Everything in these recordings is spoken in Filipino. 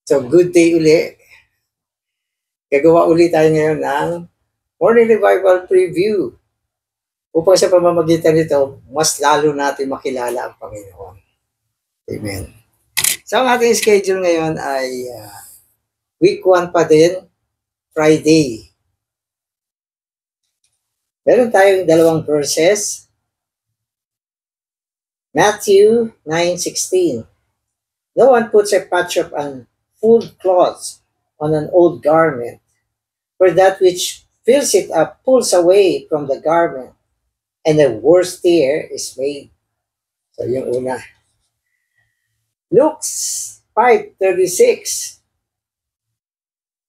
So, good day uli. Gagawa uli tayo ngayon ng Morning Revival Preview upang sa pamamagitan nito, mas lalo natin makilala ang Panginoon. Amen. So, ang ating schedule ngayon ay week 1 pa din, Friday. Meron tayong dalawang verses. Matthew 9:16. No one puts a patch of unfulled cloths on an old garment, for that which fills it up pulls away from the garment, and a worse tear is made. So yung una. Luke 5:36.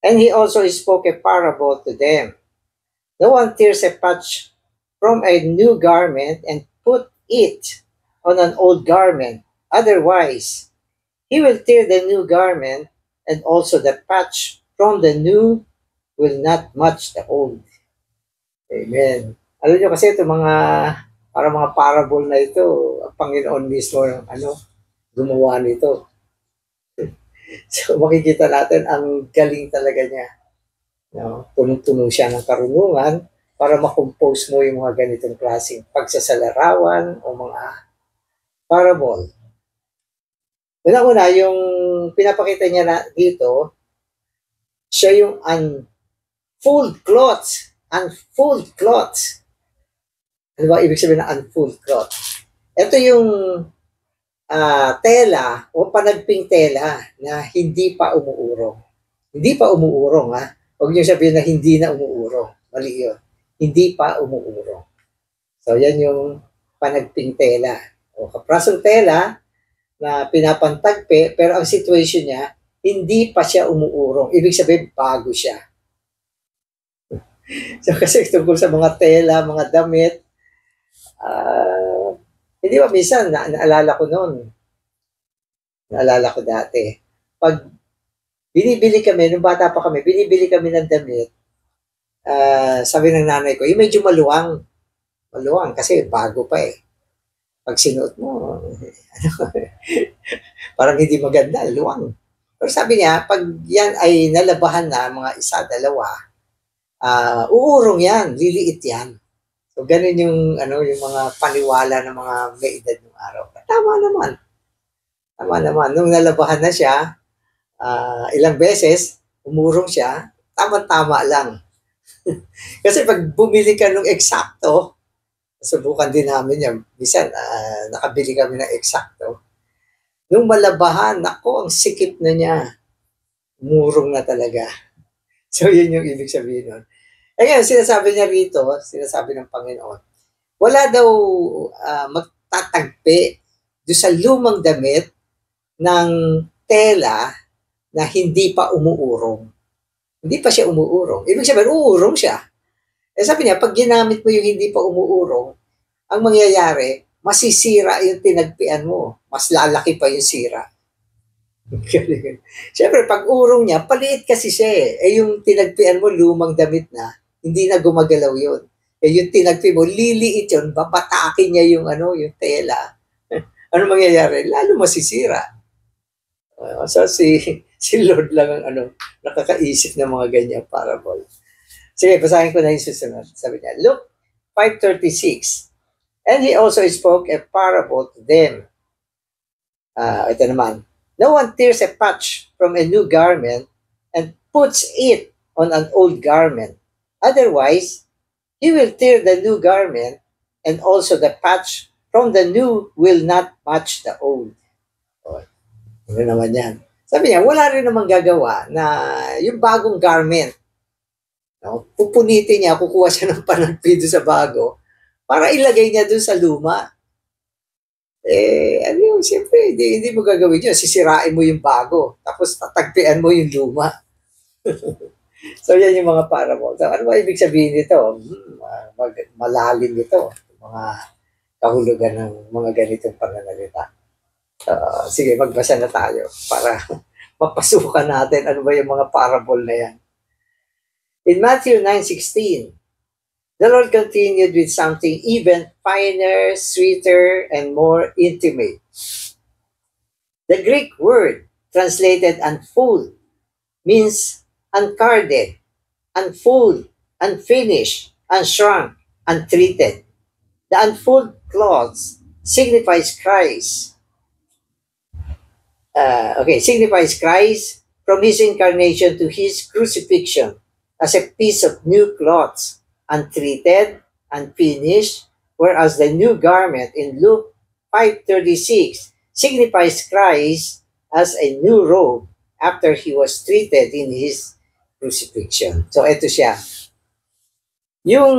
And he also spoke a parable to them. No one tears a patch from a new garment and put it on an old garment. Otherwise, he will tear the new garment, and also the patch from the new will not match the old. Amen. Alam nyo kasi ito mga parable na ito, ang Panginoon mismo gumawa nito. So makikita natin ang galing talaga niya. Punong-puno siya ng karunungan para makompose mo yung mga ganitong klaseng pagsasalarawan o mga parable. Una-una, yung pinapakita niya na dito, siya yung unfold cloths. Unfold cloths. Ano ba ibig sabihin ng unfold cloth? Ito yung tela o panagping tela na hindi pa umuurong. Hindi pa umuurong, ha? Huwag niyo sabihin na hindi na umuurong. Mali yun. Hindi pa umuurong. So, yan yung panagping tela. O kaprasong tela na pinapantagpe, pero ang situation niya, hindi pa siya umuurong. Ibig sabihin, bago siya. So, kasi tungkol sa mga tela, mga damit, hindi ba minsan, naalala ko noon. Naalala ko dati. Pag binibili kami, nung bata pa kami, binibili kami ng damit, sabi ng nanay ko, yung medyo maluwang. Maluwang kasi bago pa eh. Pag sinuot mo, parang hindi maganda, luwang. Pero sabi niya, pag yan ay nalabahan na, mga isa, dalawa, uurong yan, liliit yan. So, ganun yung mga paniwala ng mga may edad ng araw. Tama naman. Tama naman. Nung nalabahan na siya, ilang beses, umurong siya, tama-tama lang. Kasi pag bumili ka nung eksakto, subukan din namin yan. Minsan, nakabili kami ng eksakto. Nung malabahan, ang sikip na niya. Umurong na talaga. So, yun yung ibig sabihin nun. Ngayon, sinasabi niya rito, sinasabi ng Panginoon, wala daw magtatagpi doon sa lumang damit ng tela na hindi pa umuurong. Hindi pa siya umuurong. Ibig sabihin, uurong siya. Sabi niya, pag ginamit mo yung hindi pa umuurong, ang mangyayari, masisira yung tinagpian mo. Mas lalaki pa yung sira. Siyempre, pag urong niya, paliit kasi siya eh. Yung tinagpian mo, lumang damit na, hindi na gumagalaw yun. Yung tinagpi mo, liliit yun, babatakin niya yung tela. Ano mangyayari? Lalo masisira. So, si Lord lang ang nakakaisip ng mga ganyang parable. Sige, basahin ko na yung susunod. Sabi niya, Luke 5:36. And he also spoke a parable to them. Ito naman. No one tears a patch from a new garment and puts it on an old garment. Otherwise, he will tear the new garment, and also the patch from the new will not match the old. Ano naman yan? Sabi niya, wala rin naman gagawa na yung bagong garment, pupunitin niya, kukuha siya ng panagpi doon sa bago para ilagay niya doon sa luma. Siyempre, hindi mo gagawin yun. Sisirain mo yung bago, tapos tatagpian mo yung luma. So, yan yung mga parable. So, ano ba ibig sabihin nito? Malalim ito. Mga kahulugan ng mga ganitong pananalita. Sige, magbasa na tayo para mapasukan natin ano ba yung mga parable na yan. In Matthew 9:16, the Lord continued with something even finer, sweeter, and more intimate. The Greek word translated unfold, means uncarded, unfold, unfinished, unshrunk, untreated. The unfold clause signifies Christ. Signifies Christ from his incarnation to his crucifixion as a piece of new cloths, untreated, unfinished, whereas the new garment in Luke 5:36 signifies Christ as a new robe after he was treated in his crucifixion. So ito siya. Yung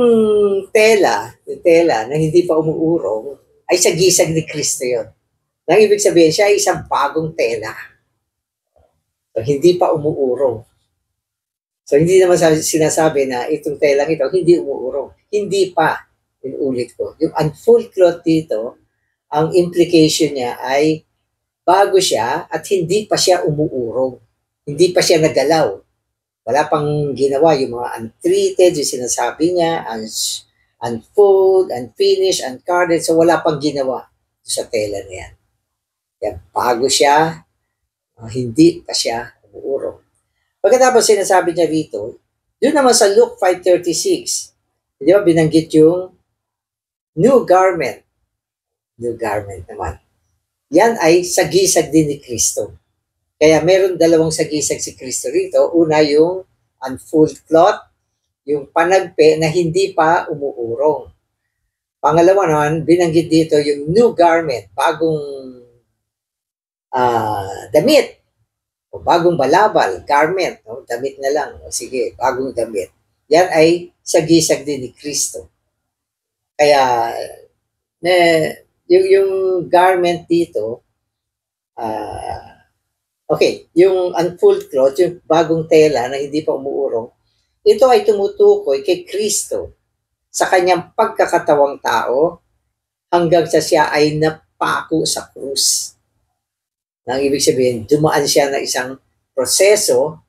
tela na hindi pa umuurong ay sagisag ni Kristo yun. Nang ibig sabihin siya ay isang bagong tela. So, hindi pa umuurong. So, hindi naman sinasabi na itong telang ito, hindi umuurong. Hindi pa. Inulit ko. Yung unfold cloth dito, ang implication niya ay bago siya at hindi pa siya umuurong. Hindi pa siya nagalaw. Wala pang ginawa yung mga untreated, yung sinasabi niya, unfold, unfinished, uncarded. So, wala pang ginawa sa tela na yan. Yan, bago siya, hindi pa siya umuurong. Pagkatapos sinasabi niya rito, doon naman sa Luke 5:36, di ba binanggit yung new garment. New garment naman. Yan ay sagisag din ni Kristo. Kaya meron dalawang sagisag si Kristo rito. Una yung unfold cloth, yung panagpe na hindi pa umuurong. Pangalawa naman, binanggit dito yung new garment, bagong damit o bagong balabal, garment, no? Damit na lang, o sige, bagong damit. Yan ay sagisag din ni Kristo. Kaya yung garment dito, yung unfold cloth, yung bagong tela na hindi pa umuurong, ito ay tumutukoy kay Kristo sa kanyang pagkakatawang tao hanggang sa siya ay napako sa krus. Ang ibig sabihin, dumaan siya na isang proseso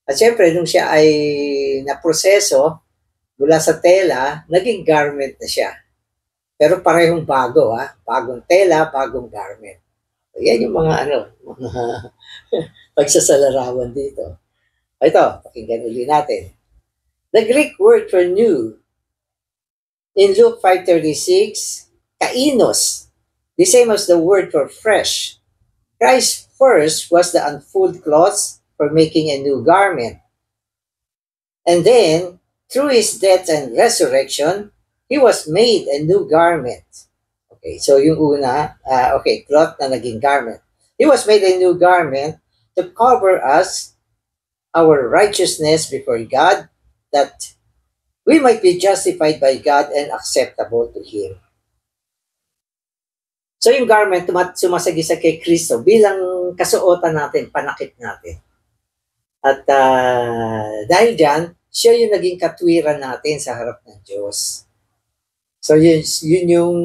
at syempre nung siya ay naproseso mula sa tela, naging garment na siya. Pero parehong bago, bagong tela, bagong garment. So, yan yung mga mga pagsasalarawan dito. Ito, pakinggan uli natin. The Greek word for new in Luke 5:36, kainos, the same as the word for fresh. Christ first was the unfold cloths for making a new garment. And then, through his death and resurrection, he was made a new garment. Okay, so yung una, cloth na naging garment. He was made a new garment to cover us, our righteousness before God, that we might be justified by God and acceptable to Him. So yung garment, sumasagisa kay Kristo bilang kasuotan natin, panakit natin. At dahil dyan, siya yung naging katwiran natin sa harap ng Diyos. So yun yung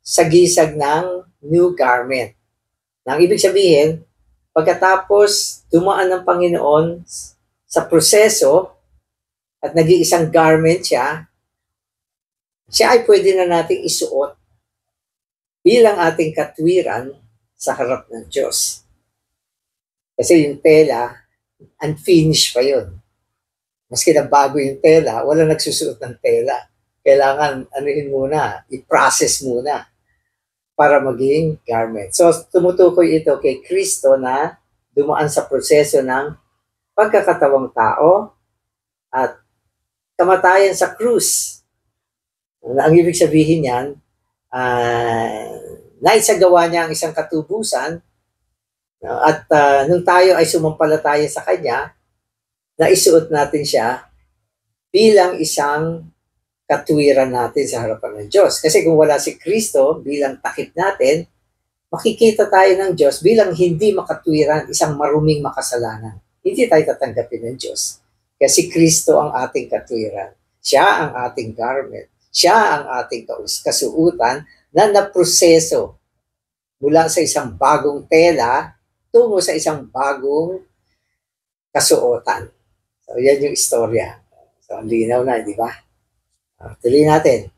sagisag ng new garment. Nang ibig sabihin, pagkatapos dumaan ng Panginoon sa proseso at naging isang garment siya ay pwede na nating isuot bilang ating katwiran sa harap ng Diyos. Kasi yung tela, unfinished pa yun. Maski na bago yung tela, wala nagsusuot ng tela. Kailangan i-process muna para maging garment. So, tumutukoy ito kay Kristo na dumaan sa proseso ng pagkakatawang tao at kamatayan sa krus. Ang ibig sabihin yan, naisagawa niya ang isang katubusan at nung tayo ay sumampalataya sa Kanya, naisuot natin siya bilang isang katwiran natin sa harapan ng Diyos. Kasi kung wala si Kristo bilang takip natin, makikita tayo ng Diyos bilang hindi makatwiran, isang maruming makasalanan. Hindi tayo tatanggapin ng Diyos. Kasi Kristo ang ating katwiran. Siya ang ating garment. Siya ang ating kasuutan na naproseso mula sa isang bagong tela tungo sa isang bagong kasuotan. So, yan yung istorya. So, ang linaw na, di ba? Tuloy natin.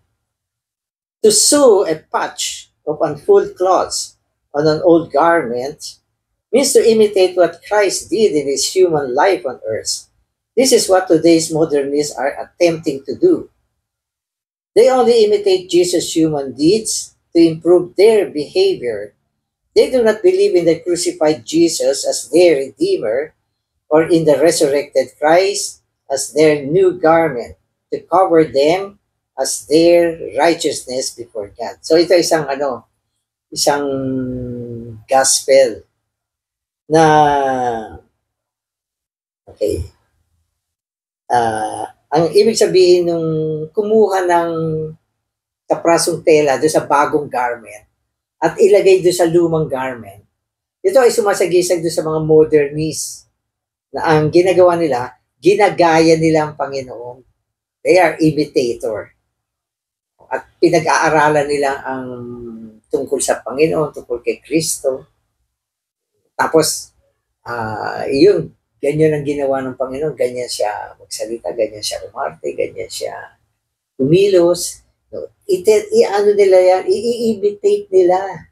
To sew a patch of unfold cloths on an old garment means to imitate what Christ did in his human life on earth. This is what today's modernists are attempting to do. They only imitate Jesus' human deeds to improve their behavior. They do not believe in the crucified Jesus as their Redeemer or in the resurrected Christ as their new garment to cover them as their righteousness before God. So ito isang gospel na okay. Ang ibig sabihin nung kumuha ng kaprasong tela doon sa bagong garment at ilagay doon sa lumang garment, ito ay sumasagisag doon sa mga modernist na ang ginagawa nila, ginagaya nila ang Panginoon. They are imitator. At pinag-aaralan nila ang tungkol sa Panginoon, tungkol kay Kristo. Tapos, yun, ganyan ang ginawa ng Panginoon. Ganyan siya magsalita, ganyan siya umarte, ganyan siya kumilos. Ano nila yan? I-imitate nila.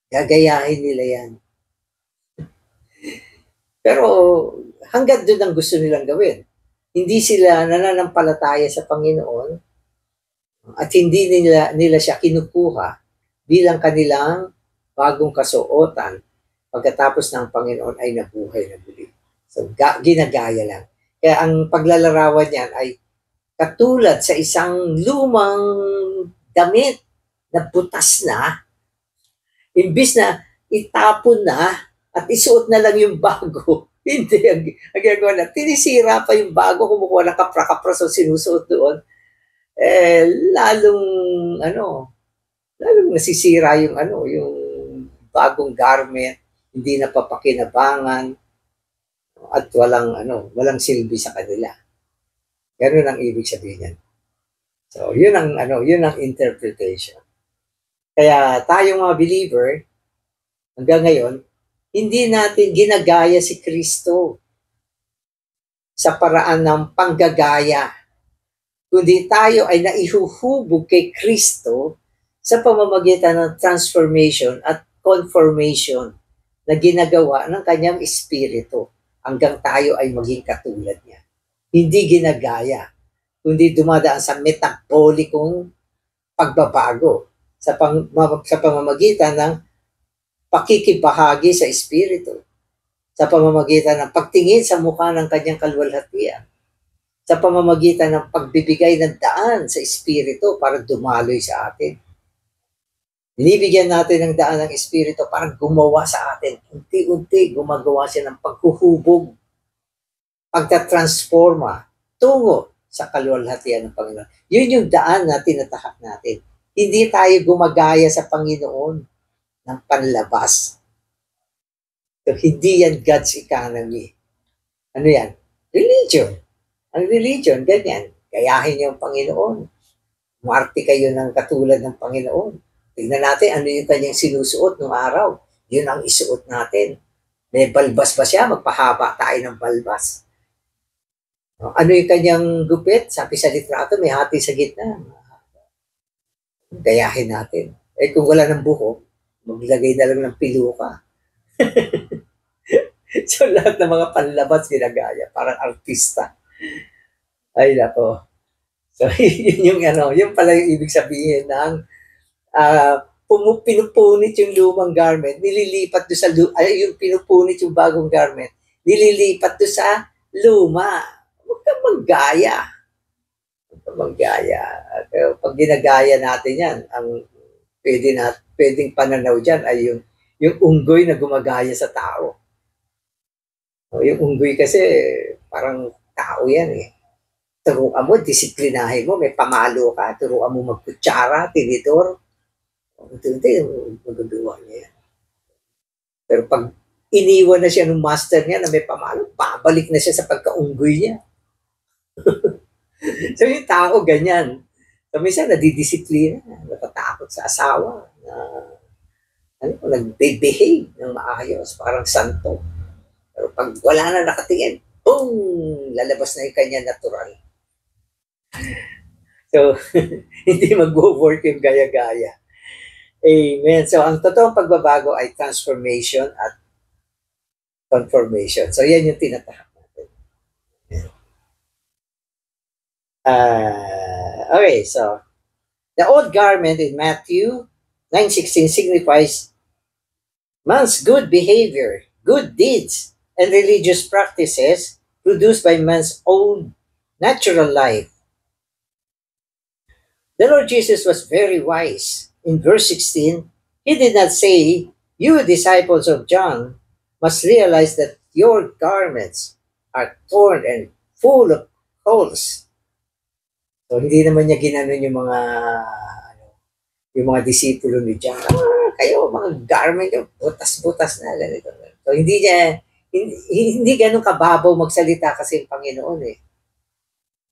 Gagayahin nila yan. Pero hanggang doon ang gusto nilang gawin. Hindi sila nananampalataya sa Panginoon at hindi nila siya kinukuha bilang kanilang bagong kasuotan pagkatapos ng Panginoon ay nabuhay na muli. So, ginagaya lang. Kaya ang paglalarawan niyan ay katulad sa isang lumang damit na butas na, imbis na itapon na at isuot na lang yung bago. Hindi, ang ginagawa na, tinisira pa yung bago, kumukuha ng kapra-kapra so sinusuot doon. Lalong nasisira yung yung bagong garment, hindi na papakinabangan at walang silbi sa kanila. Ganun ang ibig sabihin yan. So, yun ang interpretation. Kaya tayong mga believer, hanggang ngayon, hindi natin ginagaya si Kristo sa paraan ng panggagaya, kundi tayo ay naihuhubog kay Kristo sa pamamagitan ng transformation at conformation na ginagawa ng kanyang espiritu hanggang tayo ay maging katulad niya. Hindi ginagaya, kundi dumadaan sa metabolikong pagbabago sa pamamagitan ng pakikibahagi sa espiritu, sa pamamagitan ng pagtingin sa mukha ng kanyang kaluwalhatian, sa pamamagitan ng pagbibigay ng daan sa espiritu para dumaloy sa atin. Binibigyan natin ng daan ng espiritu para gumawa sa atin. Unti-unti gumagawa siya ng paghuhubog, pagtatransforma tungo sa kaluwalhatian ng Panginoon. Yun yung daan na tinatahak natin. Hindi tayo gumagaya sa Panginoon ng panlabas. So, hindi yan God's economy. Ano yan? Religion. Ang religion, ganyan. Gayahin niyo ang Panginoon. Umarte kayo ng katulad ng Panginoon. Tignan natin ano yung kanyang sinusuot ng araw. Yun ang isuot natin. May balbas ba siya? Magpahaba tayo ng balbas. Ano yung kanyang gupit? Sabi sa litrato, may hati sa gitna. Gayahin natin. Kung wala ng buhok, maglagay na lang ng piluka. So, lahat ng mga panlabas ginagaya. Parang artista. Ay, nako. So, yun yun pala yung ibig sabihin ng pinupunit yung lumang garment, nililipat doon sa yung pinupunit yung bagong garment, nililipat doon sa luma. Huwag kang maggaya. Huwag kang maggaya. Pag ginagaya natin yan, ang pwedeng pananaw dyan ay yung unggoy na gumagaya sa tao. Yung unggoy kasi parang tao yan eh. Turuan mo, disiplinahin mo, may pamalo ka, turuan mo magkutsara, tinidor. Unti-unti, magagawa niya yan. Pero pag iniwan na siya ng master niya na may pamalo, babalik na siya sa pagkaunggoy niya. So yung tao, ganyan. So minsan, nadidisiplina, natatakot sa asawa, nag-behave ng maayos, parang santo. Pero pag wala na nakatingin, boom! Lalabas na yung kanya natural. So, hindi mag-work yung gaya-gaya. Amen. So, ang totoong pagbabago ay transformation at Confirmation. So, yan yung tinatahak natin. Okay, so, the old garment in Matthew 9:16 signifies man's good behavior, good deeds, and religious practices produced by man's own natural life. The Lord Jesus was very wise. In verse 16, he did not say, "You disciples of John must realize that your garments are torn and full of holes." So hindi naman niya ginanon yung mga disipulo ni John. Kayo mga garment yung butas-butas na ganito. So hindi ganun kababaw magsalita kasi yung Panginoon eh.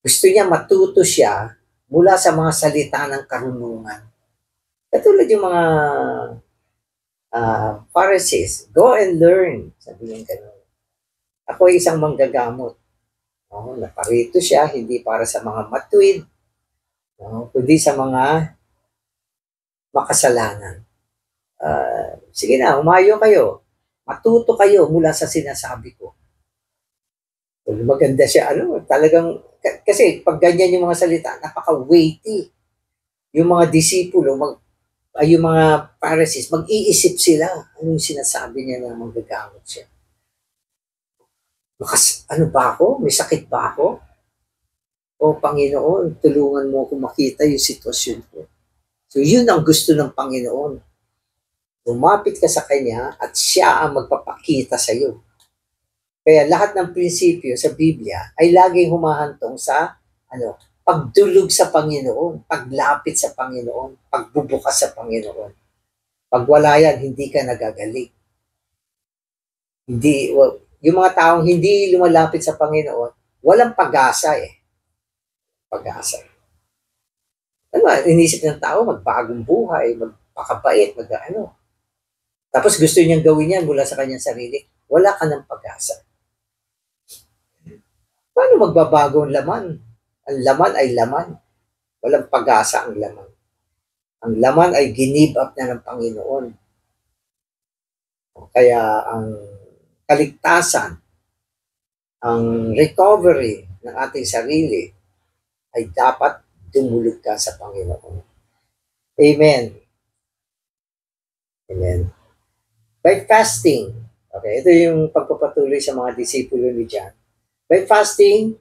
Gusto niya matuto siya mula sa mga salita ng karunungan. Katulad yung mga Pharisees, go and learn. Sabi niya gano'n. Ako ay isang manggagamot. Naparito siya, hindi para sa mga matuwid, kundi sa mga makasalanan. Sige na, umayo kayo. Matuto kayo mula sa sinasabi ko. So, maganda siya. Talagang, kasi pag ganyan yung mga salita, napaka-weighty. Yung mga disipulo, yung mga Pharisees, mag-iisip sila. Ano yung sinasabi niya na manggagamot siya? Ano ba ako? May sakit ba ako? O Panginoon, tulungan mo ako makita yung sitwasyon ko. So yun ang gusto ng Panginoon. Lumapit ka sa Kanya at siya ang magpapakita sa iyo. Kaya lahat ng prinsipyo sa Biblia ay laging humahantong sa pagdulog sa Panginoon, paglapit sa Panginoon, pagbubukas sa Panginoon. Pag wala yan, hindi ka nagagaling. Yung mga taong hindi lumalapit sa Panginoon, walang pag-asa eh. Pag-asa. Inisip ng tao, magbagong buhay, magpakabait, Tapos gusto niyang gawin yan mula sa kanyang sarili. Wala ka ng pag-asa. Paano magbabago ang laman? Ang laman ay laman. Walang pag-asa ang laman. Ang laman ay give up na ng Panginoon. Kaya ang kaligtasan, ang recovery ng ating sarili ay dapat dumulog ka sa Panginoon. Amen. Amen. By fasting, okay, ito yung pagpapatuloy sa mga disipulo ni John. By fasting,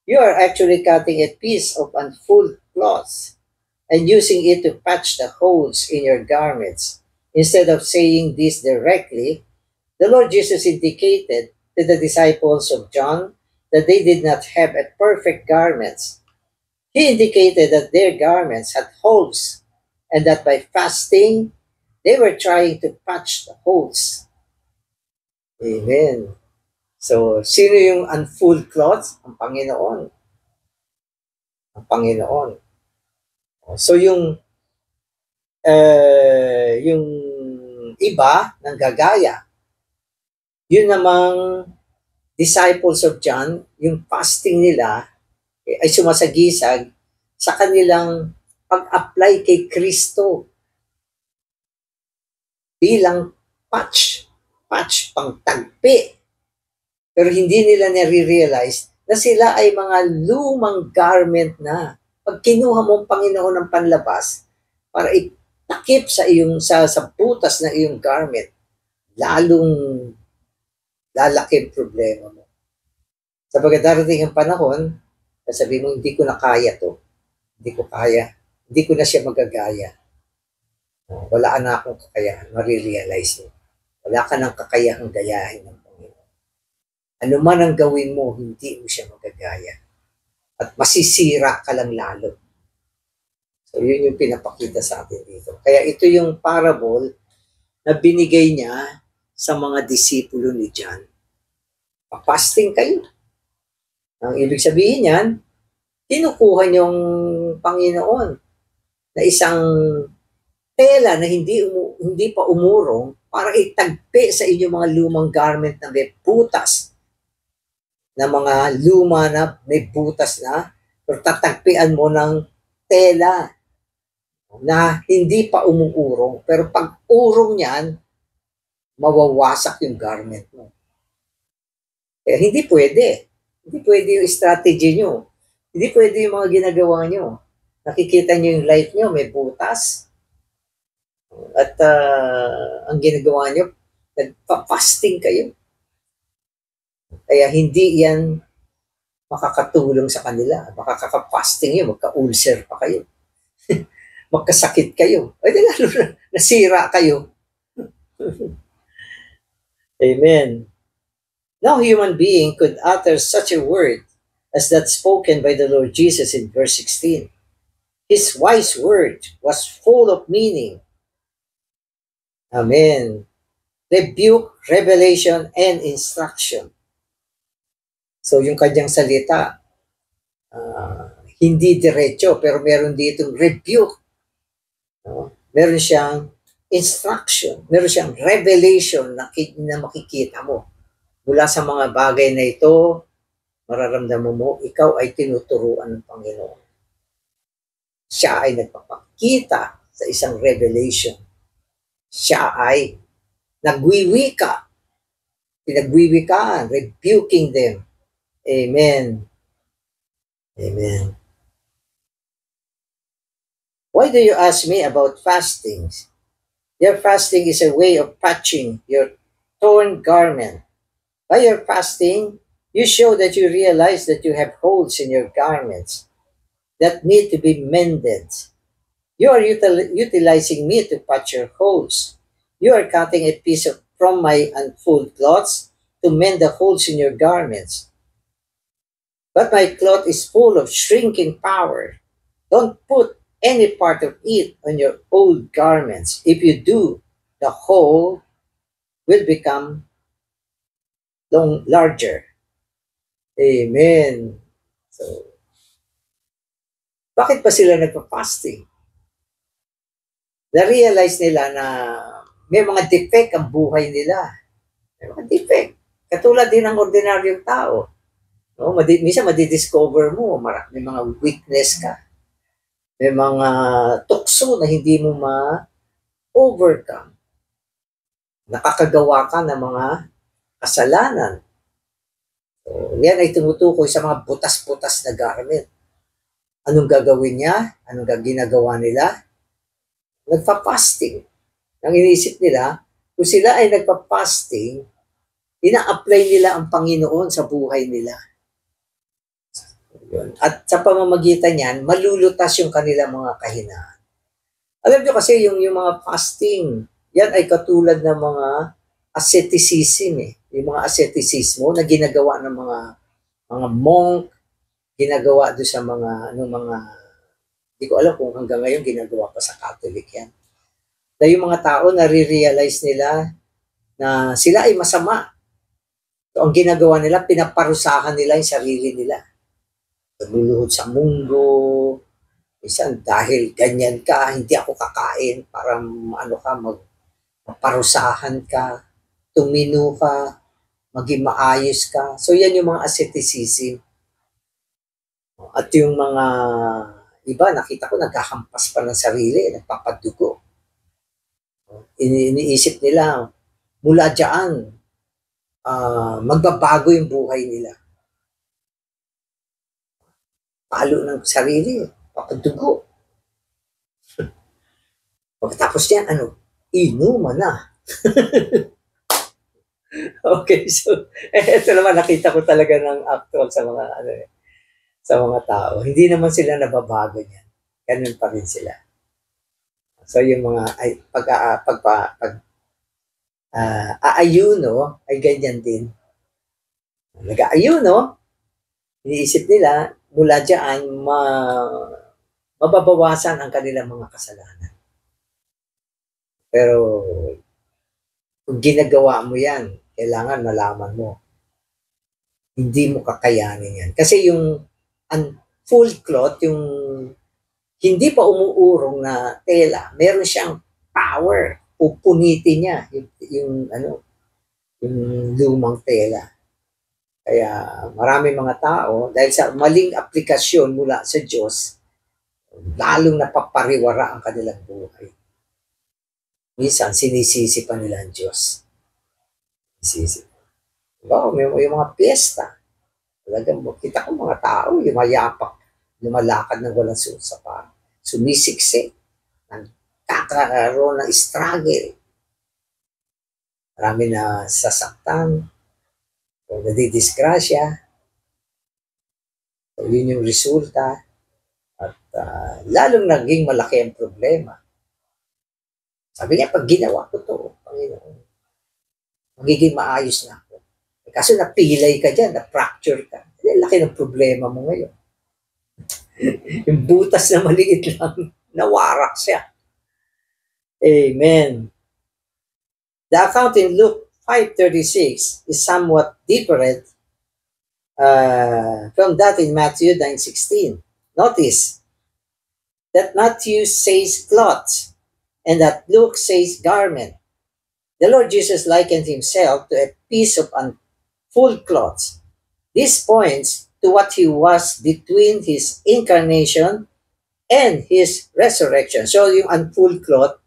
you are actually cutting a piece of unfolded cloth and using it to patch the holes in your garments. Instead of saying this directly, the Lord Jesus indicated to the disciples of John that they did not have a perfect garments. He indicated that their garments had holes and that by fasting, they were trying to patch the holes. Amen. So, sino yung unfull clothes? Ang Panginoon. Ang Panginoon. So, yung iba ng gagaya, yun namang disciples of John, yung fasting nila ay sumasagisag sa kanilang pag-apply kay Kristo bilang patch, pangtagpi. Pero hindi nila nare-realize na sila ay mga lumang garment na. Pag kinuha mo ang Panginoon ng panlabas para itakip sa butas na iyong garment, lalong lalaki ang problema mo. Sapagkat darating ang panahon, sabi mo, hindi ko na kaya to. Hindi ko kaya. Hindi ko na siya magagaya. Wala na akong kakayahan. Marirealize mo. Wala ka ng kakayahang gayahin ng Panginoon. Ano man ang gawin mo, hindi mo siya magagaya. At masisira ka lang lalo. So, yun yung pinapakita sa atin dito. Kaya ito yung parable na binigay niya sa mga disipulo ni John. Fasting kayo. Ang ibig sabihin yan, kinukuha niyong Panginoon na isang tela na hindi pa umurong para itagpi sa inyong mga lumang garment na may butas, na mga luma na may butas na, pero tatagpian mo ng tela na hindi pa umuurong. Pero pag urong niyan, mawawasak yung garment mo. Kaya hindi pwede. Hindi pwede yung strategy nyo. Hindi pwede yung mga ginagawa nyo. Nakikita nyo yung life nyo, may butas. At ang ginagawa nyo, nagpa-fasting kayo. Kaya hindi yan makakatulong sa kanila. Makakaka-fasting yun, magka-ulcer pa kayo. Magkasakit kayo. Ay, lalo na, nasira kayo. Amen. No human being could utter such a word as that spoken by the Lord Jesus in verse 16. His wise word was full of meaning. Amen. Rebuke, revelation, and instruction. So yung kanyang salita, hindi diretso, pero meron ditong rebuke. No? Meron siyang instruction, meron siyang revelation na makikita mo. Mula sa mga bagay na ito, mararamdaman mo, ikaw ay tinuturuan ng Panginoon. Siya ay nagpapakita sa isang revelation. Siya ay nagwiwika, pinagwiwikaan, rebuking them. Amen. Amen. Why do you ask me about fasting? Your fasting is a way of patching your torn garment. By your fasting, you show that you realize that you have holes in your garments that need to be mended. You are utilizing me to patch your holes. You are cutting a piece from my unfolded cloths to mend the holes in your garments. But my cloth is full of shrinking power. Don't put any part of it on your old garments. If you do, the hole will become larger. Amen. So, bakit pa sila nagpa-fasting? Na-realize nila na may mga defect ang buhay nila. May mga defect. Katulad din ng ordinaryong tao. No? Minsan madidiscover mo, may mga weakness ka. May mga tukso na hindi mo ma-overcome. Nakakagawa ka ng mga kasalanan. So, yan ay tumutukoy sa mga butas-butas na garment. Anong gagawin niya? Anong ginagawa nila? Nagpa-fasting. Ang iniisip nila, kung sila ay nagpa-fasting, ina-apply nila ang Panginoon sa buhay nila. At sa pamamagitan niyan, malulutas yung kanilang mga kahinaan. Alam nyo kasi yung mga fasting, yan ay katulad ng mga asceticism eh. Yung mga asceticismo na ginagawa ng mga monk, ginagawa doon sa mga hindi ko alam kung hanggang ngayon ginagawa pa sa Catholic yan. Na yung mga tao nare-realize nila na sila ay masama. So, ang ginagawa nila, pinaparusahan nila yung sarili nila. Nagluluhod sa mundo, minsan dahil ganyan ka, hindi ako kakain para maparusahan ka, tumino ka, maging maayos ka. So yan yung mga asceticism. At yung mga iba, nakita ko nagkahampas pa ng sarili, nagpapadugo. Iniisip nila, mula dyan, magbabago yung buhay nila. Palo ng sarili, papadugo. Pagkatapos yan, inuman na. Okay, so, ito naman nakita ko talaga ng actual sa mga sa mga tao. Hindi naman sila nababago niyan. Ganun pa rin sila. So yung mga aayuno ay ganyan din. Nag-aayuno, iniisip nila mula diyan mababawasan ang kanilang mga kasalanan. Pero kung ginagawa mo yan, kailangan malaman mo. Hindi mo kakayanin yan. Kasi yung full cloth, yung hindi pa umuurong na tela, meron siyang power. Pupunitin niya yung lumang tela. Kaya maraming mga tao, dahil sa maling aplikasyon mula sa Diyos, lalong napapariwara ang kanilang buhay. Minsan, sinisisi pa nila ang Diyos. Sinisisi. Wow, may yung mga piyesta. Talagang kita ko mga tao, yumayapak, lumalakad ng walang suot sa paa, sumisiksik, nagkakaroon ng struggle. Marami na sasaktan, o nadidisgrasya. So, yun yung resulta. At lalong naging malaki ang problema. Sabi niya, pag ginawa ko to, Panginoon, magiging maayos na ako. Kaso napilay ka dyan, na-fracture ka. Laki ng problema mo ngayon. Yung butas na maliit lang, nawarak siya. Amen. The account in Luke 5:36 is somewhat different from that in Matthew 9:16. Notice that Matthew says cloth and that Luke says garment. The Lord Jesus likened himself to a piece of unfulled cloth. This points to what he was between his incarnation and his resurrection. So yung unfulled cloth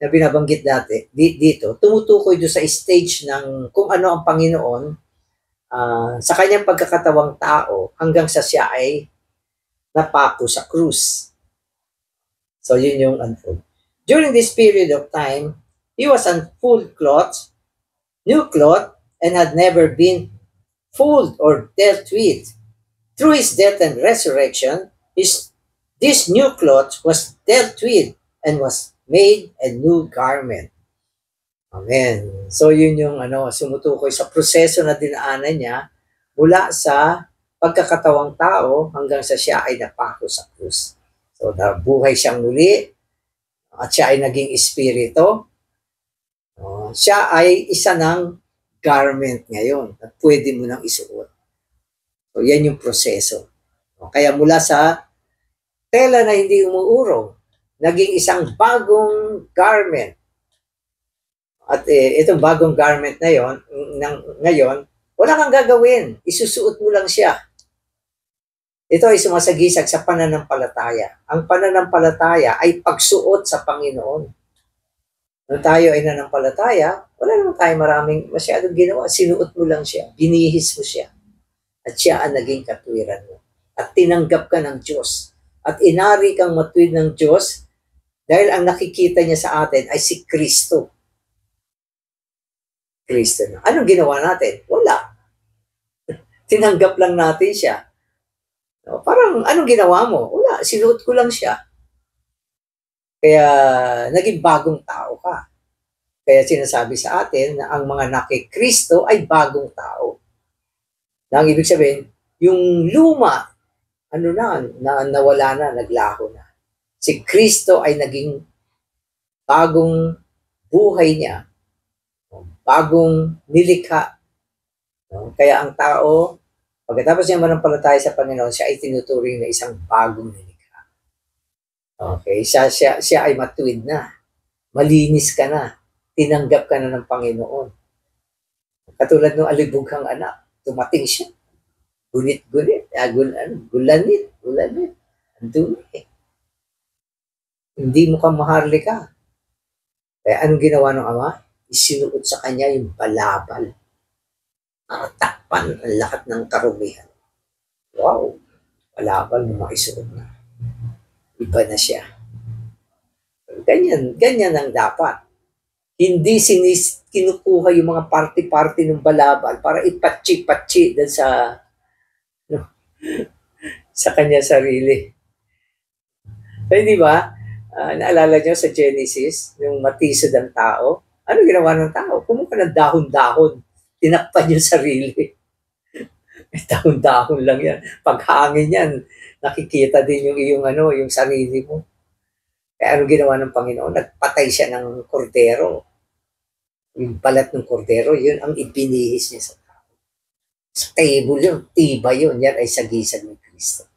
na binabanggit dito, tumutukoy doon sa stage ng kung ano ang Panginoon sa kanyang pagkakatawang tao hanggang sa siya ay napako sa krus. So yun yung unfold. During this period of time, he was unfulled cloth, new cloth, and had never been fooled or dealt with. Through his death and resurrection, this new cloth was dealt with and was made a new garment. Amen. So yun yung sumutukoy sa proseso na dinaanan niya mula sa pagkakatawang tao hanggang sa siya ay napako sa krus. So nabuhay siyang muli at siya ay naging espiritu. Siya ay isa ng garment ngayon at pwede mo nang isuot. So yan yung proseso. Kaya mula sa tela na hindi umuurong, naging isang bagong garment. At itong bagong garment na yon, ngayon, wala kang gagawin. Isusuot mo lang siya. Ito ay sumasagisag sa pananampalataya. Ang pananampalataya ay pagsuot sa Panginoon. Nung tayo ay nanampalataya, wala naman tayo masyadong ginawa. Sinuot mo lang siya. Binihis mo siya. At siya ang naging katwiran mo. At tinanggap ka ng Diyos. At inari kang matuwid ng Diyos dahil ang nakikita niya sa atin ay si Kristo. Kristo na. Anong ginawa natin? Wala. Tinanggap lang natin siya. Parang, anong ginawa mo? Wala. Sinuot ko lang siya. Kaya, naging bagong tao ka. Kaya sinasabi sa atin na ang mga nakikristo ay bagong tao. Na ang ibig sabihin, yung luma, nawala na, naglaho na. Si Kristo ay naging bagong buhay niya, bagong nilikha. Kaya ang tao, pagkatapos niya manampalataya sa Panginoon, siya ay tinuturing na isang bagong nilikha. Okay, siya ay matuwid na. Malinis ka na. Tinanggap ka na ng Panginoon. Katulad ng alibughang anak, tumating siya. Gunit-gunit, gulanit. Andun eh. Hindi mo ka maharlika. Kaya anong ginawa ng Ama? Isinuot sa kanya yung balabal. Takpan ang lahat ng karumihan. Wow! Balabal mo maisuot na. Iba na siya. Ganyan ang dapat. Hindi kinukuha yung mga party-party ng balabal para ipatsi-patsi dun sa kanya sarili. So, di ba? Naalala nyo sa Genesis, yung matisod ang tao? Ano ginawa ng tao? Kumuha ng dahon-dahon. Tinakpan yung sarili. Dahon-dahon lang yan. Pag hangin yan, nakikita din yung sarili mo. Kaya ano ginawa ng Panginoon? Nagpatay siya ng kordero. Yung balat ng kordero, yun ang ibinihis niya sa tao. Stable yun, tiba yun. Yan ay sagisag ni Kristo.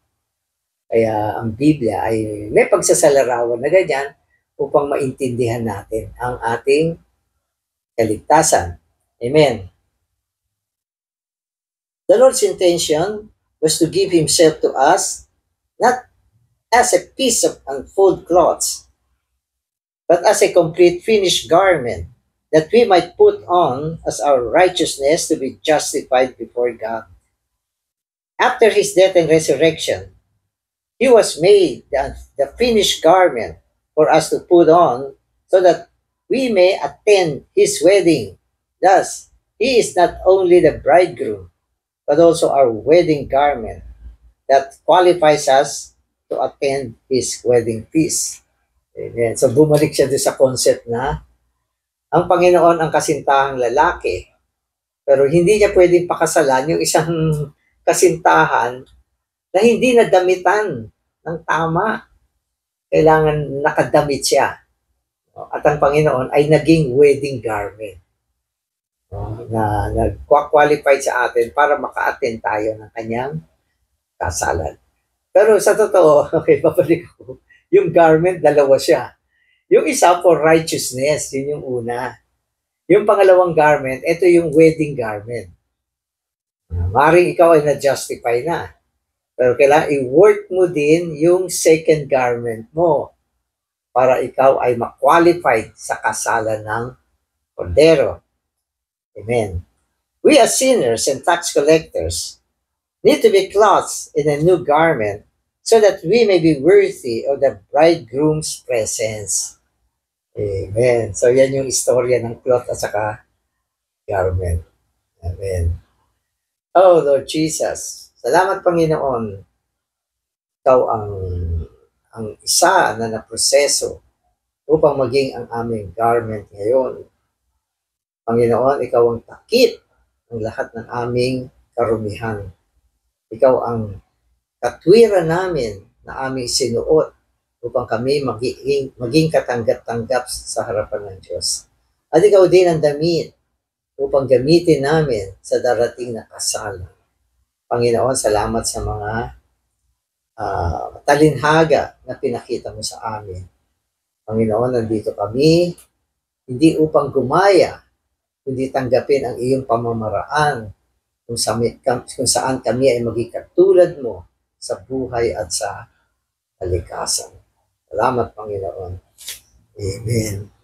Kaya ang Biblia ay may pagsasalarawan na ganyan upang maintindihan natin ang ating kaligtasan. Amen. The Lord's intention was to give Himself to us not as a piece of unfolded cloths, but as a complete finished garment. that we might put on as our righteousness to be justified before God. After his death and resurrection, he was made the finished garment for us to put on so that we may attend his wedding. Thus, he is not only the bridegroom, but also our wedding garment that qualifies us to attend his wedding feast. Amen. So bumalik siya doon sa concept na ang Panginoon ang kasintahang lalaki, pero hindi niya pwedeng pakasalan yung isang kasintahan na hindi nadamitan ng tama. Kailangan nakadamit siya. At ang Panginoon ay naging wedding garment na nag-qualified sa atin para maka-attend tayo ng kanyang kasalan. Pero sa totoo, okay, babalik ko, yung garment, dalawa siya. Yung isa for righteousness, yun yung una. Yung pangalawang garment, ito yung wedding garment. Maring ikaw ay na-justify na. Pero kailangan i-work mo din yung second garment mo para ikaw ay ma-qualified sa kasalan ng Kordero. Amen. We as sinners and tax collectors need to be clothed in a new garment so that we may be worthy of the bridegroom's presence. Amen. So yan yung istorya ng cloth at saka garment. Amen. Oh, Lord Jesus, salamat Panginoon. Ikaw ang isa na naproseso upang maging ang aming garment ngayon. Panginoon, ikaw ang takip ng lahat ng aming karumihan. Ikaw ang katwiran namin na aming sinuot upang kami maging katanggap-tanggap sa harapan ng Diyos. At ikaw din ang damit upang gamitin namin sa darating na kasalan. Panginoon, salamat sa mga talinhaga na pinakita mo sa amin. Panginoon, nandito kami, hindi upang gumaya, kundi tanggapin ang iyong pamamaraan kung saan kami ay maging katulad mo sa buhay at sa kalikasan. Salamat, Panginoon. Amen.